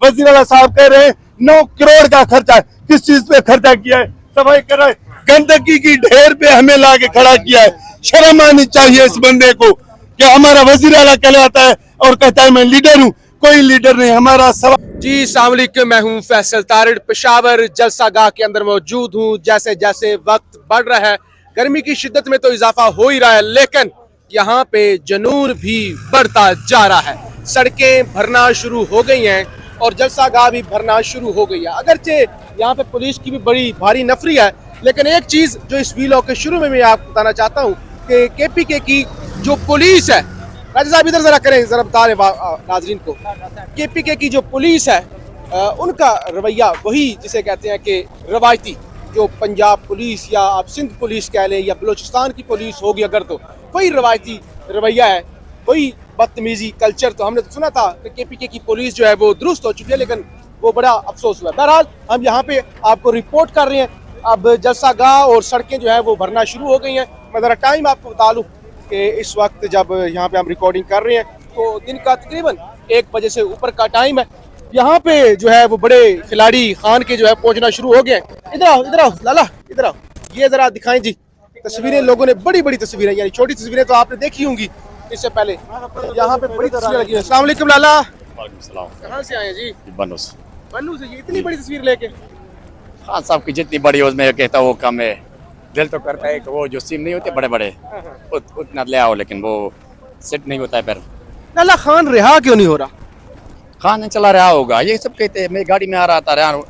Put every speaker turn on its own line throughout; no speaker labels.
वजीर आला साहब कह रहे हैं 9 करोड़ का खर्चा है। किस चीज पे खर्चा किया है? सफाई कर रहा है, गंदगी की ढेर पे हमें ला के खड़ा किया है। शर्म आनी चाहिए इस बंदे को कि हमारा वजीर आला कहलाता है और कहता है मैं लीडर हूँ। कोई लीडर नहीं, हमारा सवाल।
जी अस्सलाम वालेकुम, मैं हूं फैसल तारिड़, पेशावर जलसा गाह के अंदर मौजूद हूं। जैसे जैसे वक्त बढ़ रहा है, गर्मी की शिद्दत में तो इजाफा हो ही रहा है, लेकिन यहाँ पे जनून भी बढ़ता जा रहा है। सड़कें भरना शुरू हो गई हैं और जलसा गाह भी भरना शुरू हो गई है। अगरचे यहाँ पे पुलिस की भी बड़ी भारी नफरी है, लेकिन एक चीज़ जो इस वीलॉग के शुरू में मैं आपको बताना चाहता हूँ कि KPK की जो पुलिस है, राजा साहब इधर जरा करें, जरा बता रहे नाजरीन को, KPK की जो पुलिस है उनका रवैया वही जिसे कहते हैं कि रवायती जो पंजाब पुलिस या आप सिंध पुलिस कह लें या बलूचिस्तान की पुलिस होगी अगर, तो वही रवायती रवैया है, वही बदतमीजी कल्चर। तो हमने तो सुना था कि KPK की पुलिस जो है वो दुरुस्त हो चुकी है, लेकिन वो बड़ा अफसोस हुआ। बहरहाल हम यहाँ पे आपको रिपोर्ट कर रहे हैं। अब जलसा गाह और सड़कें जो है वो भरना शुरू हो गई हैं। मैं ज़रा टाइम आपको बता लूँ कि इस वक्त जब यहाँ पे हम रिकॉर्डिंग कर रहे हैं तो दिन का तकरीबन 1 बजे से ऊपर का टाइम है। यहाँ पे जो है वो बड़े खिलाड़ी खान के जो है पहुँचना शुरू हो गए हैं। इधर आओ लाला, इधर आओ, ये जरा दिखाएं जी तस्वीरें। लोगों ने बड़ी बड़ी तस्वीरें, यानी छोटी तस्वीरें तो आपने देखी होंगी इससे पहले, यहाँ पे बड़ी तस्वीरें लगी है। अस्सलाम वालेकुम लाला। कहाँ से आए हैं जी?
बन्नू
से। ये इतनी बड़ी तस्वीर लेके?
खान साहब की जितनी बड़ी उसमें कहता वो कम है। दिल तो करता है कि वो जो सीन नहीं होते बड़े बड़े उतना ले आओ, लेकिन वो सेट नहीं होता है। फिर
लाला खान रिहा क्यों नहीं हो रहा?
खान चला रहा होगा, ये सब कहते हैं। मैं गाड़ी में आ रहा था, रहा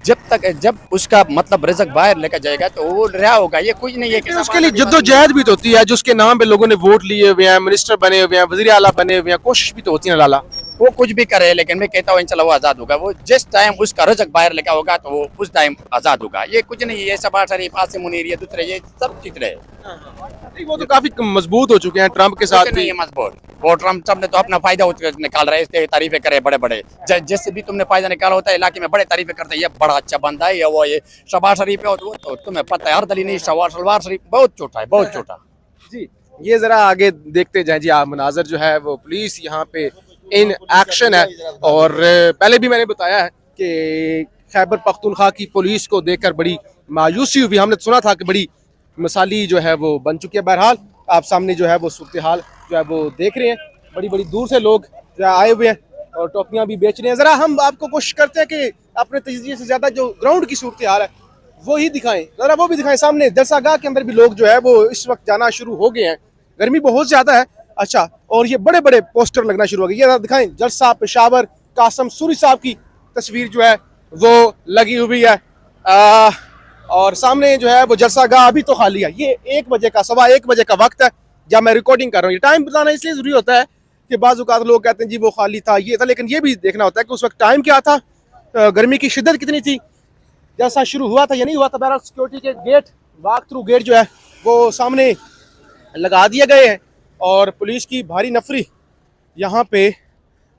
जब उसका मतलब रिजक बाहर लेकर जाएगा तो वो रहा होगा। ये कुछ नहीं है कि
उसके लिए जद्दोजहद भी तो होती है, जिसके नाम पे लोगों ने वोट लिए हुए हैं, मिनिस्टर बने हुए हैं, वजीर आला बने हुए हैं, कोशिश भी तो होती है ना लाला।
वो कुछ भी करे, लेकिन मैं कहता हूँ इंशाल्लाह वो आज़ाद होगा। वो जिस टाइम उसका रिजक बाहर लेकर होगा तो वो उस टाइम आज़ाद होगा। ये कुछ नहीं है। शहबाज शरीफ, आसिम मुनीर, ये दूसरे ये सब ठीक रहे।
वो तो काफी मजबूत हो चुके हैं ट्रम्प के साथ
नहीं है मजबूत। वो ट्रम्प ने तो अपना फायदा निकाल रहे हैं, तारीफें करे बड़े बड़े। जिससे भी तुमने फायदा निकाला होता है इलाके में बड़े तारीफें करते हैं, ये बड़ा अच्छा बंदा है, ये वो ये शहबाज शरीफ है, तो तुम्हें पता है हर दली नहीं। शहबाज शरीफ बहुत छोटा है, बहुत छोटा
जी। ये जरा आगे देखते जाए जी। आप मनाजर जो है वो पुलिस यहाँ पे इन एक्शन है। और पहले भी मैंने बताया है कि खैबर पख्तूनख्वा की पुलिस को देखकर बड़ी मायूसी हुई। हमने सुना था कि बड़ी मिसाली जो है वो बन चुकी है। बहरहाल आप सामने जो है वो सूरत हाल जो है वो देख रहे हैं। बड़ी बड़ी दूर से लोग जो है आए हुए हैं और टोपियाँ भी बेच रहे हैं। ज़रा हम आपको कोशिश करते हैं कि अपने तजज़िये से ज़्यादा जो ग्राउंड की सूरत हाल है वो ही दिखाएं, ज़रा वो भी दिखाएं। सामने जलसा गाह के अंदर भी लोग जो है वो इस वक्त जाना शुरू हो गए हैं। गर्मी बहुत ज़्यादा है। अच्छा, और ये बड़े बड़े पोस्टर लगना शुरू हो गए। ये दिखाएं, जलसा पेशावर कासम सूरी साहब की तस्वीर जो है वो लगी हुई है। और सामने जो है वो जलसा गाह अभी तो खाली है। ये 1 बजे का, 1:15 बजे का वक्त है जब मैं रिकॉर्डिंग कर रहा हूँ। ये टाइम बताना इसलिए ज़रूरी होता है कि बाज़ औक़ात लोग कहते हैं जी वो खाली था, ये था, लेकिन ये भी देखना होता है कि उस वक्त टाइम क्या था, गर्मी की शिद्दत कितनी थी, जैसा शुरू हुआ था या नहीं हुआ था। बहरहाल सिक्योरिटी के गेट, वॉक थ्रू गेट जो है वो सामने लगा दिए गए हैं और पुलिस की भारी नफरी यहाँ पे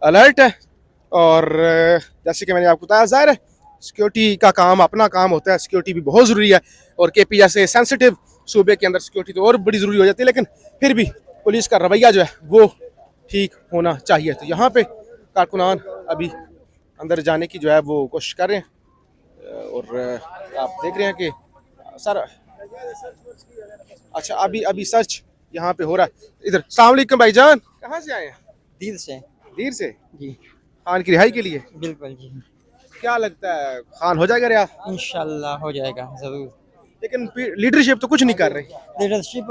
अलर्ट है। और जैसे कि मैंने आपको बताया, ज़ाहिर है सिक्योरिटी का काम अपना काम होता है, सिक्योरिटी भी बहुत ज़रूरी है। और KP जैसे सेंसिटिव सूबे के अंदर सिक्योरिटी तो और बड़ी ज़रूरी हो जाती है, लेकिन फिर भी पुलिस का रवैया जो है वो ठीक होना चाहिए। तो यहाँ पे कारकुनान अभी अंदर जाने की जो है वो कोशिश कर रहे हैं और आप देख रहे हैं कि सर अच्छा अभी सर्च यहाँ पे हो रहा है। इधर अस्सलाम वालेकुम भाईजान, कहाँ से आए हैं?
दीर से
जी।
जी
खान की रिहाई के लिए
बिल्कुल जी,
क्या लगता है खान हो जाएगा रिहा?
इंशाल्लाह हो जाएगा जरूर।
लेकिन लीडरशिप तो कुछ नहीं कर रही।
लीडरशिप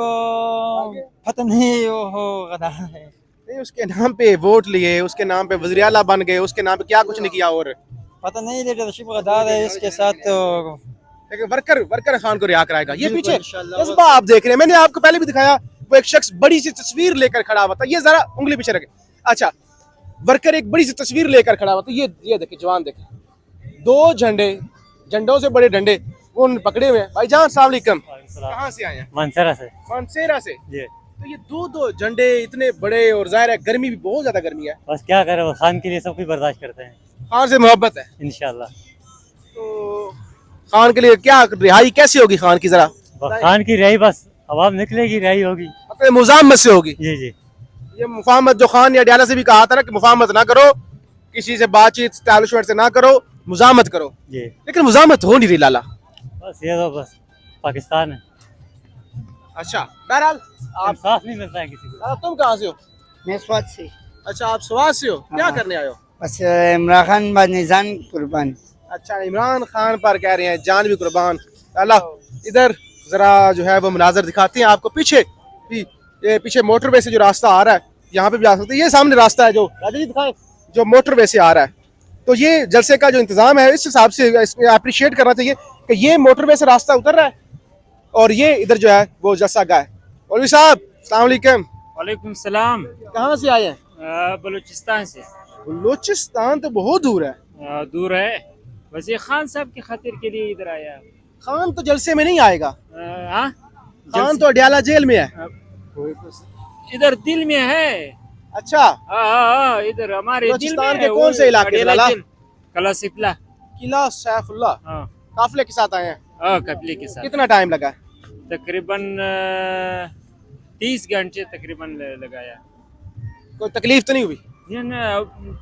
पता नहीं वो हो गधा है।
नहीं, उसके नाम पे वोट लिए, उसके नाम पे वज़ीर आला बन गए, उसके नाम पे क्या कुछ नहीं किया। और
पता नहीं लीडरशिप गधा है इसके साथ तो,
लेकिन वर्कर खान को रिहा कराएगा। ये
बिल्कुल,
पीछे
इंशाल्लाह।
जज्बा आप देख रहे हैं। मैंने आपको पहले भी दिखाया, वो एक शख्स बड़ी सी तस्वीर लेकर खड़ा हुआ था। ये जरा उंगली पीछे रखे। अच्छा, वर्कर एक बड़ी सी तस्वीर लेकर खड़ा हुआ था। ये देखे जवान, देखे 2 झंडों से बड़े डंडे वो पकड़े हुए हैं। भाईजान अस्सलाम वालेकुम, कहाँ से आए हैं? मानसेरा से। तो ये 2 झंडे इतने बड़े, और जाहिर है गर्मी भी बहुत ज्यादा गर्मी है।
बस क्या करें, वो खान के लिए सब कुछ बर्दाश्त करते हैं।
खान से मोहब्बत है
इंशाल्लाह।
तो खान के लिए क्या रिहाई कैसी होगी खान की? जरा
खान की रिहाई बस अवाम निकलेगी, रिहाई होगी।
मतलब मुजामत से होगी।
जी।
ये मुफाहमत जो खान या अडयाला से भी कहा था ना कि मुफाहमत ना करो, किसी से बातचीत स्टैब्लिशमेंट से ना करो, मुजामत करो।
जी
लेकिन मुजामत हो नहीं रही लाला।
बस ये तो बस पाकिस्तान है,
अच्छा, बहरहाल आप
इंसाफ नहीं मिलता है किसी को।
तुम कहाँ से हो?
मैं स्वाद से
अच्छा, आप स्वात से हो, क्या
हाँ।
करने आए हो?
बस इमरान खान बानिजान कुर्बान।
अच्छा, इमरान खान पर कह रहे हैं जान भी कुर्बान। अल्लाह इधर जरा जो है वो मुनाजर दिखाते हैं आपको। पीछे भी ये पीछे मोटरवे से जो रास्ता आ रहा है, यहाँ पे भी आ सकते हैं। ये सामने रास्ता है जो राजा जी दिखाएं, जो मोटरवे से आ रहा है। तो ये जलसे का जो इंतजाम है, इस हिसाब से अप्रिशिएट करना चाहिए कि ये मोटरवे से रास्ता उतर रहा है और ये इधर जो है वो जलसा गाह है। मौलवी साहब अस्सलाम वालेकुम।
वालेकुम सलाम।
कहाँ से आए हैं?
बलूचिस्तान से।
बलूचिस्तान तो बहुत दूर है।
दूर है, बस ये खान साहब की खातिर के लिए इधर आया।
खान तो जलसे में नहीं आएगा,
हाँ,
खान तो अडियाला जेल में है।
इधर दिल में है।
अच्छा,
हाँ, इधर हमारे दिल में
बलूचिस्तान
है।
के कौन से इलाके से लाला?
कला सिपला।
किला सैफुल्लाह।
हाँ,
काफिले के साथ आए हैं।
कपले के साथ।
कितना टाइम लगा?
तकरीबन 30 घंटे तकरीबन लगाया।
कोई तकलीफ तो नहीं हुई?
ये न,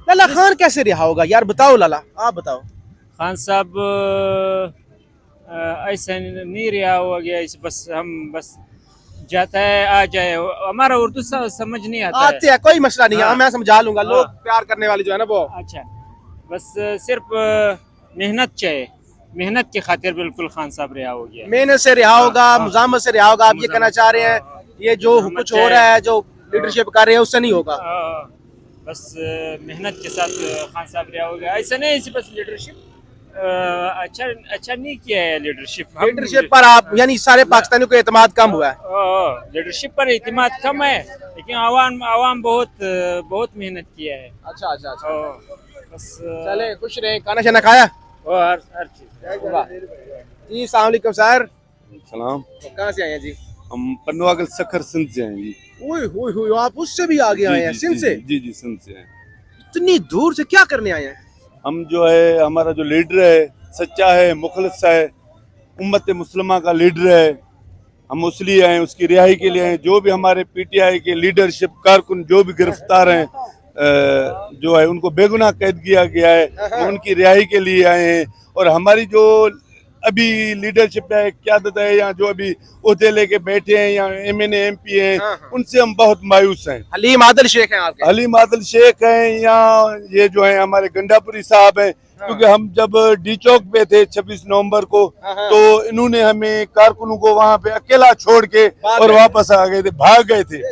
लाला खान कैसे रिहा होगा यार, बताओ लाला, आप बताओ।
खान साहब ऐसा नहीं रिहा हो गया। इस बस हम बस जाता है आ जाए, हमारा उर्दू समझ नहीं आता है।
आते हैं, कोई मसला नहीं है,
हाँ।
मैं समझा लूंगा।
हाँ।
लोग प्यार करने वाले जो है ना वो।
अच्छा, बस सिर्फ मेहनत चाहिए, मेहनत की खातिर बिल्कुल खान साहब रिहा हो गया।
मेहनत से रिहा होगा,
हाँ।
मुजामत से रिहा होगा। आप ये कहना चाह रहे हैं ये जो
मुजामत
कुछ हो रहा है, जो लीडरशिप कर रहे हैं, उससे नहीं होगा?
बस मेहनत के साथ खान साहब रिहा हो गया। ऐसा नहीं ऐसी बस लीडरशिप अच्छा नहीं किया है।
लीडरशिप पर आप यानी सारे पाकिस्तानियों को एतमाद कम हुआ है।
लीडरशिप पर एतमाद कम है, लेकिन आवाम बहुत मेहनत किया है।
अच्छा अच्छा अच्छा,
बस
चले खुश रहे। खाना शाना खाया?
और हर चीज।
जी अस्सलाम वालेकुम सर।
सलाम।
कहाँ से आए हैं जी?
हम पन्नुआगल सखर सिंध से हैं जी।
ओए होए होए, आप उससे भी आगे आए हैं, सिंध से?
जी जी सिंध से हैं।
इतनी दूर से क्या करने आए हैं?
हम जो है, हमारा जो लीडर है सच्चा है, मुखलिस है, उम्मत मुस्लिमा का लीडर है। हम उस लिए आए, उसकी रिहाई के लिए आए। जो भी हमारे पीटीआई के लीडरशिप कारकुन जो भी गिरफ्तार हैं, जो है उनको बेगुनाह कैद किया गया है, वो उनकी रिहाई के लिए आए हैं। और हमारी जो अभी लीडरशिप है, क्यादत है, या जो अभी ओहदे लेके बैठे हैं, या एमएनए एमपी हैं, उनसे हम बहुत मायूस हैं।
हलीम आदिल शेख हैं आपके?
हलीम आदिल शेख हैं, या ये जो है हमारे गंडापुरी साहब हैं। क्योंकि हम जब डी चौक पे थे 26 नवंबर को, तो इन्होंने हमें कारकुनों को वहाँ पे अकेला छोड़ के और वापस आ गए थे, भाग गए थे।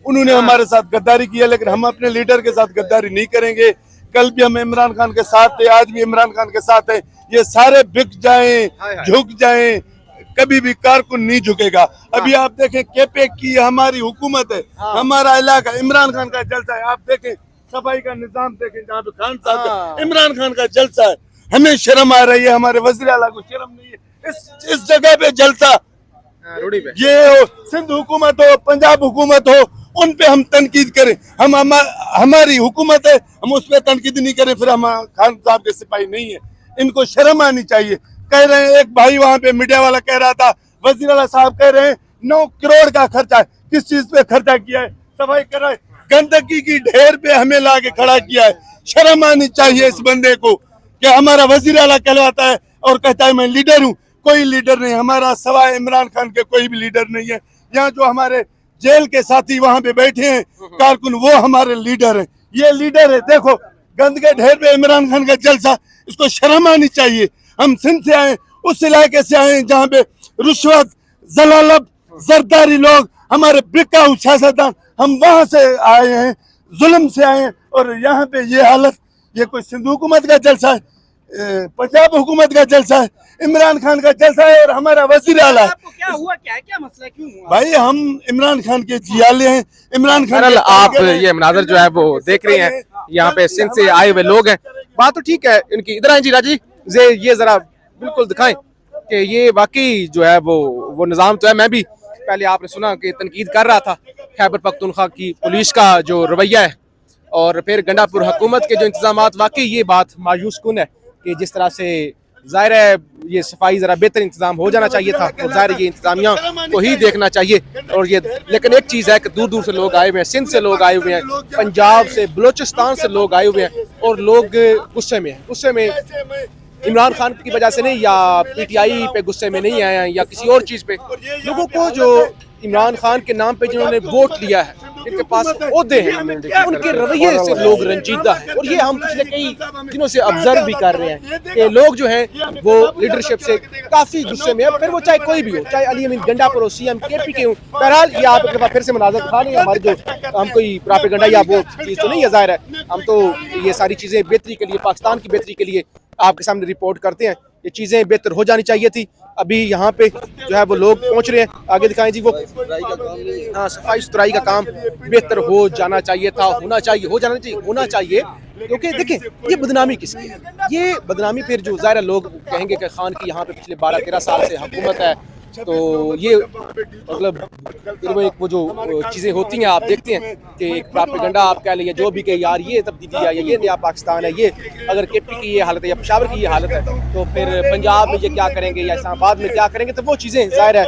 उन्होंने हमारे साथ गद्दारी किया, लेकिन हम अपने लीडर के साथ गद्दारी नहीं करेंगे। कल भी हम इमरान खान के साथ थे, आज भी इमरान खान के साथ हैं। ये सारे बिक जाएं, झुक जाएं, कभी भी कारकुन नहीं झुकेगा। अभी आप देखें केपे की हमारी हुकूमत है, हमारा इलाका इमरान खान का जलसा है। आप देखें सफाई का निजाम देखें, जहाँ पे खान साहब इमरान खान का जलसा है। हमें शर्म आ रही है, हमारे वज़ीर आला को शर्म नहीं है इस जगह पे जलसा।
रोडी पे
ये सिंध हुकूमत हो, पंजाब हुकूमत हो, उन पे हम तनकीद करें। हमारी हुकूमत है, हम उस पर तनकीद नहीं करें, फिर हम खान साहब के सिपाही नहीं है। इनको शर्म आनी चाहिए। कह रहे हैं, एक भाई वहां पे मीडिया वाला कह रहा था, वज़ीर आला साहब कह रहे हैं 9 करोड़ का खर्चा है। किस चीज पे खर्चा किया है? सफाई कर रहा है, गंदगी की ढेर पे हमें ला के खड़ा किया है। शर्म आनी चाहिए इस बंदे को कि हमारा वज़ीर आला कहलाता है और कहता है मैं लीडर हूँ। कोई लीडर नहीं, हमारा सवाए इमरान खान के कोई भी लीडर नहीं है। यहाँ जो हमारे जेल के साथी वहां पे बैठे हैं कारकुन, वो हमारे लीडर हैं। ये लीडर है। देखो गंद के ढेर पे इमरान खान का जलसा, इसको शर्म आनी चाहिए। हम सिंध से आए, उस इलाके से आए जहाँ पे रुश्वत, जलालत, जरदारी लोग, हमारे बिकाऊ सियासतदान, हम वहां से आए हैं, जुल्म से आए हैं। और यहाँ पे ये हालत, ये कोई सिंध हुकूमत का जलसा है, पंजाब हुकूमत का जलसा है, इमरान खान का जलसा है और हमारा वज़ीर आला है।
क्या हुआ, क्या मसला, क्यों हुआ?
भाई हम इमरान खान के जियाले हैं। इमरान खान
सरल आप ये मनाजर जो है वो देख रहे हैं, यहाँ पे सिंध से आए हुए लोग हैं। बात तो ठीक है इनकी। इधर आए जी राजी, ये जरा बिल्कुल दिखाएं कि ये वाकई जो है वो निज़ाम तो है। मैं भी पहले आपने सुना कि तनकीद कर रहा था खैबर पख्तूनख्वा की पुलिस का जो रवैया है, और फिर गंडापुर हुकूमत के जो इंतजामात, वाकई ये बात मायूस कुन है कि जिस तरह से जाहिर है ये सफाई ज़रा बेहतर इंतजाम हो जाना चाहिए था, और जाहिर है ये इंतजामिया को ही देखना चाहिए। और ये लेकिन एक चीज़ है कि दूर दूर से लोग आए हुए हैं, सिंध से लोग आए हुए हैं, पंजाब से, बलोचिस्तान से लोग आए हुए हैं, और लोग गुस्से में हैं। गुस्से में इमरान खान की वजह से नहीं, या PTI पे गुस्से में नहीं आए हैं, या किसी और चीज़ पे। लोगों को जो इमरान खान के नाम पे जिन्होंने वोट लिया है, इनके पास ओहदे हैं, उनके रवैये से लोग रंजीदा हैं। और ये हम पिछले कई दिनों से ऑब्जर्व भी कर रहे हैं कि लोग जो हैं वो लीडरशिप से काफ़ी गुस्से में है, फिर वो चाहे कोई भी हो, चाहे अली अमीन गंडा पर हो, CM KP के हो। बहरहाल ये आप एक दफ़ा फिर से मुनाज़र दिखा रहे हैं, हमारे जो हम कोई प्रोपेगेंडा या वो चीज़ तो नहीं है, ज़ाहिर है हम तो ये सारी चीज़ें बेहतरी के लिए, पाकिस्तान की बेहतरी के लिए आपके सामने रिपोर्ट करते हैं। ये चीज़ें बेहतर हो जानी चाहिए थी। अभी यहाँ पे जो है वो लोग पहुँच रहे हैं, आगे दिखाएं जी। वो हाँ, सफाई सुथराई का काम बेहतर हो जाना चाहिए था, होना चाहिए, हो जाना चाहिए, होना चाहिए। क्योंकि देखें ये बदनामी किसकी है, ये बदनामी फिर जो ज़ाहिर लोग कहेंगे कि खान की यहाँ पे पिछले 12-13 साल से हुकूमत है, तो ये मतलब वो जो चीज़ें होती हैं आप देखते हैं कि एक प्रोपेगेंडा आप कह लें, जो भी कहे यार ये तब्दीली है, ये नया पाकिस्तान है, ये अगर KP की ये हालत है या पेशावर की ये हालत है, तो फिर पंजाब में ये क्या करेंगे या इस्लामाबाद में क्या करेंगे। तो वो चीज़ें ज़ाहिर है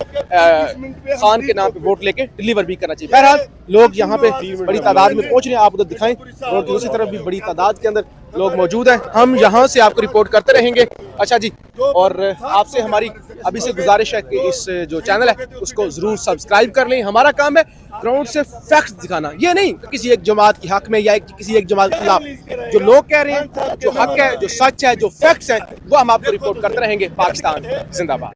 खान के नाम पे वोट लेके डिलीवर भी करना चाहिए। बहरहाल लोग यहाँ पे बड़ी तादाद में पहुँच रहे हैं, आप उधर दिखाएं, रोड की दूसरी तरफ भी बड़ी तादाद के अंदर लोग मौजूद हैं। हम यहाँ से आपको रिपोर्ट करते रहेंगे। अच्छा जी, और आपसे हमारी अभी से गुजारिश है कि इस जो चैनल है उसको ज़रूर सब्सक्राइब कर लें। हमारा काम है ग्राउंड से फैक्ट्स दिखाना, ये नहीं किसी एक जमात की हक में या किसी एक जमात के खिलाफ। जो लोग कह रहे हैं, जो हक है, जो सच है, जो फैक्ट्स हैं, वो हम आपको रिपोर्ट करते रहेंगे। पाकिस्तान जिंदाबाद।